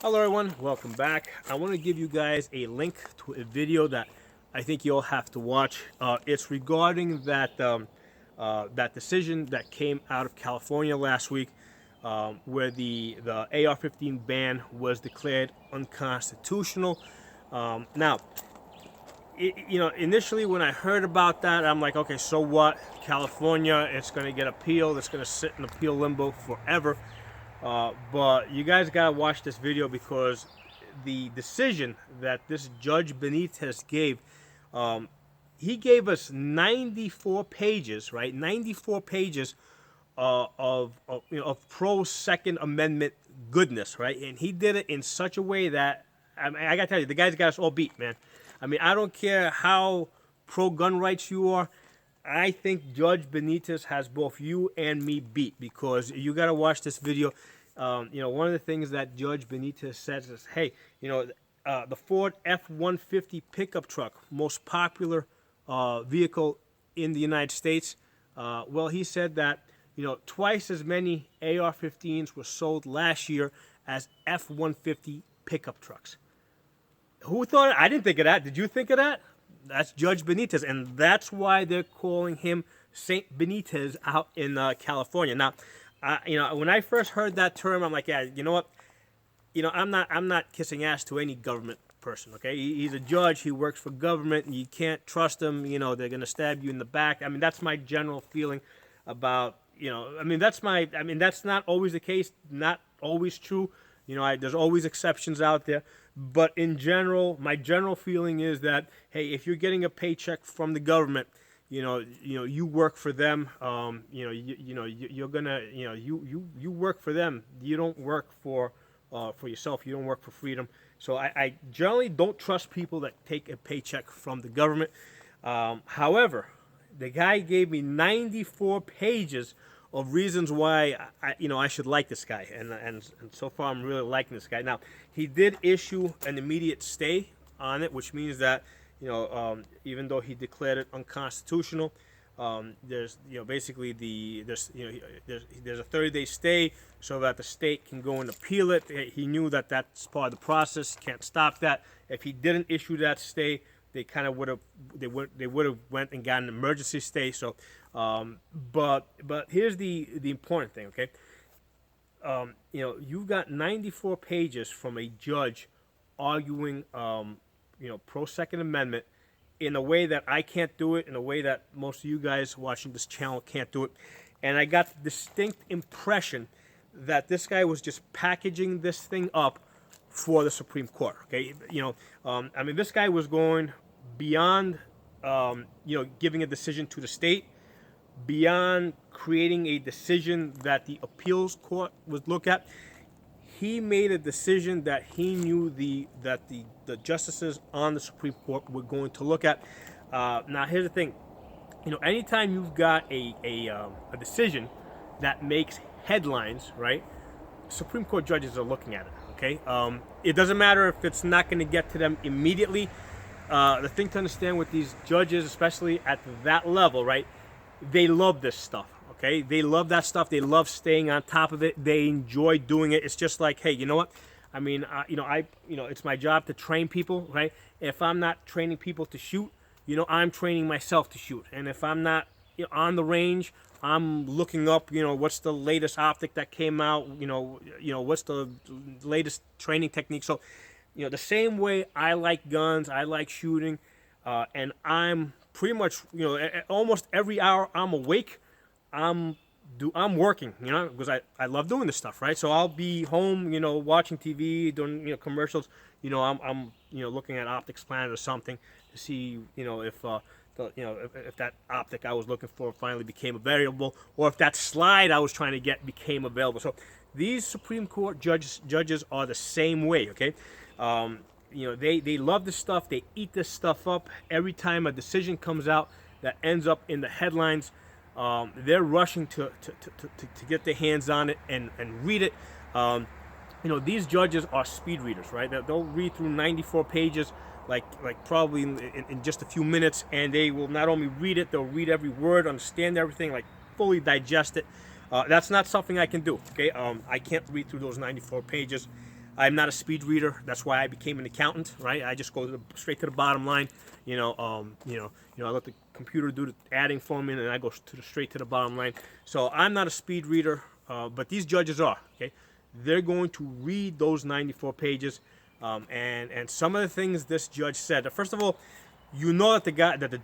Hello everyone, welcome back. I want to give you guys a link to a video that I think you'll have to watch. It's regarding that decision that came out of California last week, where the AR-15 ban was declared unconstitutional. Now, initially when I heard about that, I'm like, okay, so what? California, it's going to get appealed. It's going to sit in appeal limbo forever. But you guys gotta watch this video because the decision that this Judge Benitez gave, he gave us 94 pages, right? 94 pages of pro Second Amendment goodness, right? And he did it in such a way that I gotta tell you, the guy's got us all beat, man. I mean, I don't care how pro gun rights you are. I think Judge Benitez has both you and me beat because you got to watch this video. One of the things that Judge Benitez says is, hey, the Ford F-150 pickup truck, most popular vehicle in the United States. Well, he said that, twice as many AR-15s were sold last year as F-150 pickup trucks. Who thought? I didn't think of that. Did you think of that? That's Judge Benitez, and that's why they're calling him Saint Benitez out in California. Now, when I first heard that term, I'm like, yeah, you know what? I'm not kissing ass to any government person. Okay, he's a judge. He works for government, and you can't trust him. They're gonna stab you in the back. I mean, that's my general feeling about. That's not always the case. Not always true. There's always exceptions out there. But in general, my general feeling is that, hey, if you're getting a paycheck from the government, you work for them. You're gonna, you work for them. You don't work for yourself. You don't work for freedom. So I generally don't trust people that take a paycheck from the government. However, the guy gave me 94 pages of reasons why I should like this guy, and so far I'm really liking this guy. Now, he did issue an immediate stay on it, which means that even though he declared it unconstitutional, there's basically there's a 30-day stay so that the state can go and appeal it. He knew that that's part of the process. Can't stop that. If he didn't issue that stay, they kind of would have went and got an emergency stay. So, but here's the important thing, okay? You've got 94 pages from a judge arguing, pro Second Amendment in a way that I can't do it, in a way that most of you guys watching this channel can't do it. And I got the distinct impression that this guy was just packaging this thing up for the Supreme Court. Okay, this guy was going beyond, giving a decision to the state, beyond creating a decision that the appeals court would look at. He made a decision that he knew that the justices on the Supreme Court were going to look at. Now, here's the thing. Anytime you've got a decision that makes headlines, right? Supreme Court judges are looking at it. Okay, it doesn't matter if it's not going to get to them immediately. The thing to understand with these judges, especially at that level, right? They love this stuff. Okay, they love that stuff. They love staying on top of it. They enjoy doing it. It's just like, hey, you know what? I mean, it's my job to train people, right? If I'm not training people to shoot, I'm training myself to shoot. And if I'm not on the range, I'm looking up, what's the latest optic that came out, what's the latest training technique. So, the same way I like guns, I like shooting, and I'm pretty much, almost every hour I'm awake, I'm working, because I love doing this stuff, right? So I'll be home, watching TV, doing, commercials, I'm looking at Optics Planet or something to see, if that optic I was looking for finally became available, or if that slide I was trying to get became available. So these Supreme Court judges are the same way, okay? They love this stuff. They eat this stuff up. Every time a decision comes out that ends up in the headlines, they're rushing to get their hands on it and read it. These judges are speed readers, right? They'll read through 94 pages like probably in just a few minutes, and they will not only read it, they'll read every word, understand everything, like fully digest it. That's not something I can do, okay? I can't read through those 94 pages. I'm not a speed reader. That's why I became an accountant, right? I just go straight to the bottom line. I let the computer do the adding for me, and then I go straight to the bottom line. So I'm not a speed reader, but these judges are. Okay, they're going to read those 94 pages, and some of the things this judge said. First of all, you know that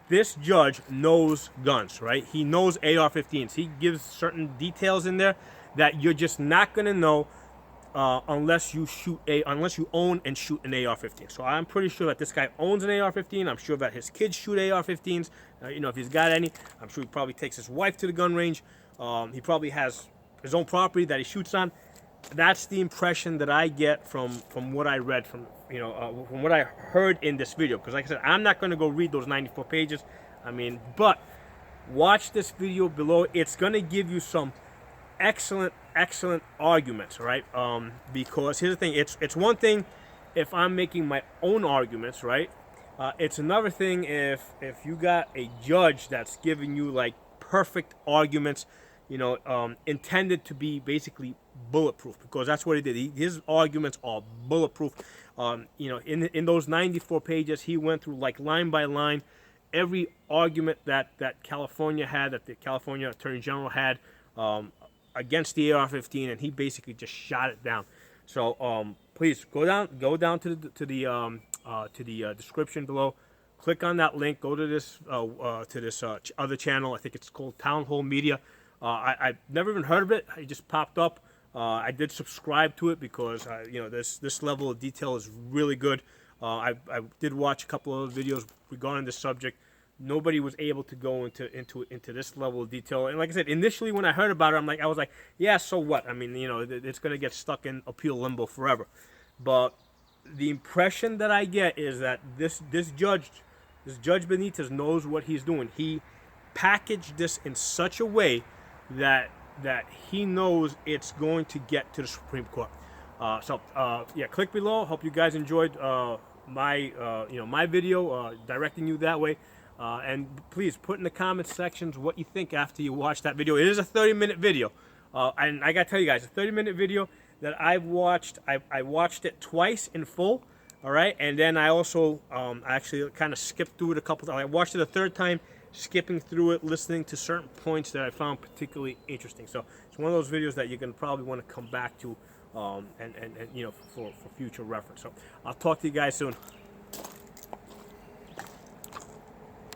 this judge knows guns, right? He knows AR-15s. He gives certain details in there that you're just not gonna know unless you own and shoot an AR-15. So I'm pretty sure that this guy owns an AR-15. I'm sure that his kids shoot AR-15s. If he's got any, I'm sure he probably takes his wife to the gun range. He probably has his own property that he shoots on. That's the impression that I get from what I read, from what I heard in this video. Because like I said, I'm not going to go read those 94 pages. But watch this video below. It's going to give you some excellent arguments, right? Because here's the thing: it's one thing if I'm making my own arguments, right? It's another thing if you got a judge that's giving you like perfect arguments, intended to be basically bulletproof, because that's what he did. His arguments are bulletproof. In those 94 pages, he went through like line by line every argument that California had, that the California Attorney General had against the AR-15, and he basically just shot it down. So please go down to the description below. Click on that link. Go to this other channel. I think it's called Town Hall Media. I've never even heard of it. It just popped up. I did subscribe to it because this level of detail is really good. I did watch a couple of videos regarding this subject. Nobody was able to go into this level of detail. And like I said, initially when I heard about it, I was like, yeah, so what? It's going to get stuck in appeal limbo forever. But the impression that I get is that this Judge Benitez knows what he's doing. He packaged this in such a way that he knows it's going to get to the Supreme Court. Yeah, click below. Hope you guys enjoyed my video, directing you that way. And please put in the comment sections what you think after you watch that video. It is a 30-minute video, and I gotta tell you guys, a 30-minute video that I've watched. I watched it twice in full. All right, and then I also actually kind of skipped through it a couple times. I watched it a third time, skipping through it, listening to certain points that I found particularly interesting. So it's one of those videos that you're gonna probably want to come back to, for future reference. So I'll talk to you guys soon.